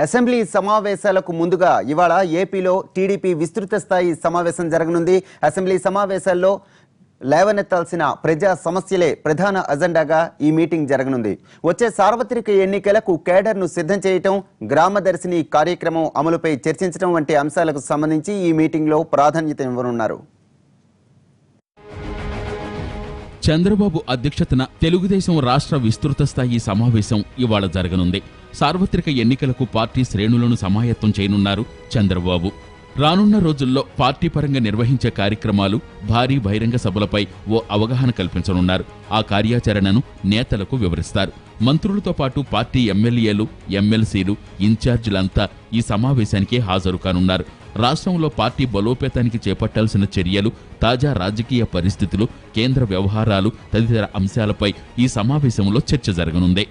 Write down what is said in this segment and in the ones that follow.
Assembly సమావేశాలకు ముందుగా ఇవాళ ఏపీలో టీడీపీ విస్తృత స్థాయి సమావేశం జరగనుంది. అసెంబ్లీ సమావేశాల్లో లేవనెత్తాల్సిన ప్రజా సమస్యలే ప్రధాన అజెండాగా ఈ మీటింగ్ జరగనుంది. వచ్చే సార్వత్రిక ఎన్నికలకు కేడర్ను సిద్ధం చేయటం, గ్రామదర్శిని కార్యక్రమం అమలుపై చర్చించడం వంటి అంశాలకు సంబంధించి ఈ మీటింగ్లో ప్రాధాన్యత ఇవ్వనున్నారు. చంద్రబాబు అధ్యక్షతన తెలుగుదేశం రాష్ట్ర విస్తృత స్థాయి సమావేశం ఇవాళ జరగనుంది. సార్వత్రిక ఎన్నికలకు పార్టీ శ్రేణులను సమాయత్తం చేయనున్నారు చంద్రబాబు. రానున్న రోజుల్లో పార్టీ పరంగా నిర్వహించే కార్యక్రమాలు, భారీ బహిరంగ సభలపై ఓ అవగాహన కల్పించనున్నారు. ఆ కార్యాచరణను నేతలకు వివరిస్తారు. మంత్రులతో పాటు పార్టీ ఎమ్మెల్యేలు, ఎమ్మెల్సీలు, ఇన్ఛార్జీలంతా ఈ సమావేశానికి హాజరు కానున్నారు. రాష్ట్రంలో పార్టీ బలోపేతానికి చేపట్టాల్సిన చర్యలు, తాజా రాజకీయ పరిస్థితులు, కేంద్ర వ్యవహారాలు తదితర అంశాలపై ఈ సమావేశంలో చర్చ జరగనుంది.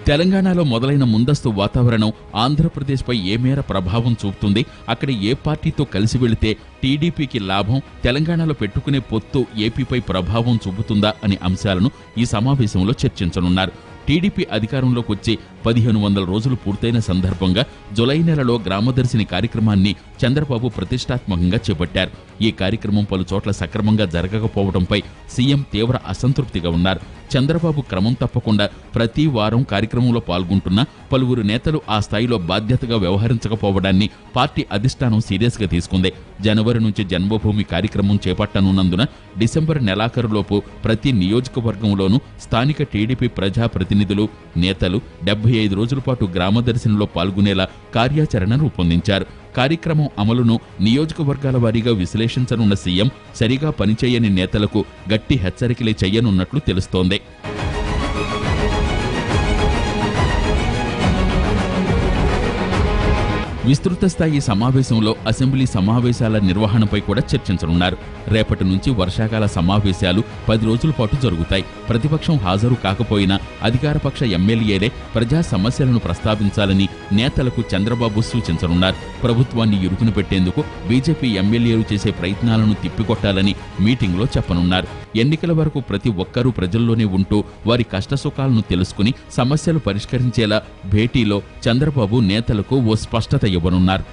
తెలంగాణలో మొదలైన ముందస్తు వాతావరణం ఆంధ్రప్రదేశ్పై ఏ మేర ప్రభావం చూపుతుంది, అక్కడ ఏ పార్టీతో కలిసి వెళితే టీడీపీకి లాభం, తెలంగాణలో పెట్టుకునే పొత్తు ఏపీపై ప్రభావం చూపుతుందా అనే అంశాలను ఈ సమావేశంలో చర్చించనున్నారు. టీడీపీ అధికారంలోకి వచ్చి 1500 రోజులు పూర్తయిన సందర్భంగా జులై నెలలో గ్రామదర్శిని కార్యక్రమాన్ని చంద్రబాబు ప్రతిష్టాత్మకంగా చేపట్టారు. ఈ కార్యక్రమం పలు చోట్ల సక్రమంగా జరగకపోవడంపై సీఎం తీవ్ర అసంతృప్తిగా ఉన్నారు. చంద్రబాబు క్రమం తప్పకుండా ప్రతి వారం కార్యక్రమంలో పాల్గొంటున్న పలువురు నేతలు ఆ స్థాయిలో బాధ్యతగా వ్యవహరించకపోవడాన్ని పార్టీ అధిష్టానం సీరియస్గా తీసుకుంది. జనవరి నుంచి జన్మభూమి కార్యక్రమం చేపట్టనున్నందున డిసెంబర్ నెలాఖరులోపు ప్రతి నియోజకవర్గంలోనూ స్థానిక టీడీపీ ప్రజాప్రతినిధులు, నేతలు 75 రోజుల పాటు గ్రామదర్శనంలో పాల్గొనేలా కార్యాచరణ రూపొందించారు. కార్యక్రమం అమలును నియోజకవర్గాల వారీగా విశ్లేషించనున్న సీఎం సరిగా పనిచేయని నేతలకు గట్టి హెచ్చరికలే చేయనున్నట్లు తెలుస్తోంది. విస్తృత స్థాయి సమావేశంలో అసెంబ్లీ సమావేశాల నిర్వహణపై కూడా చర్చించనున్నారు. రేపటి నుంచి వర్షాకాల సమావేశాలు 10 రోజుల పాటు జరుగుతాయి. ప్రతిపక్షం హాజరు కాకపోయినా అధికారపక్ష ఎమ్మెల్యేలే ప్రజా సమస్యలను ప్రస్తావించాలని నేతలకు చంద్రబాబు సూచించనున్నారు. ప్రభుత్వాన్ని ఇరుకున పెట్టేందుకు బీజేపీ ఎమ్మెల్యేలు చేసే ప్రయత్నాలను తిప్పికొట్టాలని మీటింగ్లో చెప్పనున్నారు. ఎన్నికల వరకు ప్రతి ఒక్కరూ ప్రజల్లోనే ఉంటూ వారి కష్టసుఖాలను తెలుసుకుని సమస్యలు పరిష్కరించేలా భేటీలో చంద్రబాబు నేతలకు ఓ స్పష్టత ఇవ్వనున్నారు.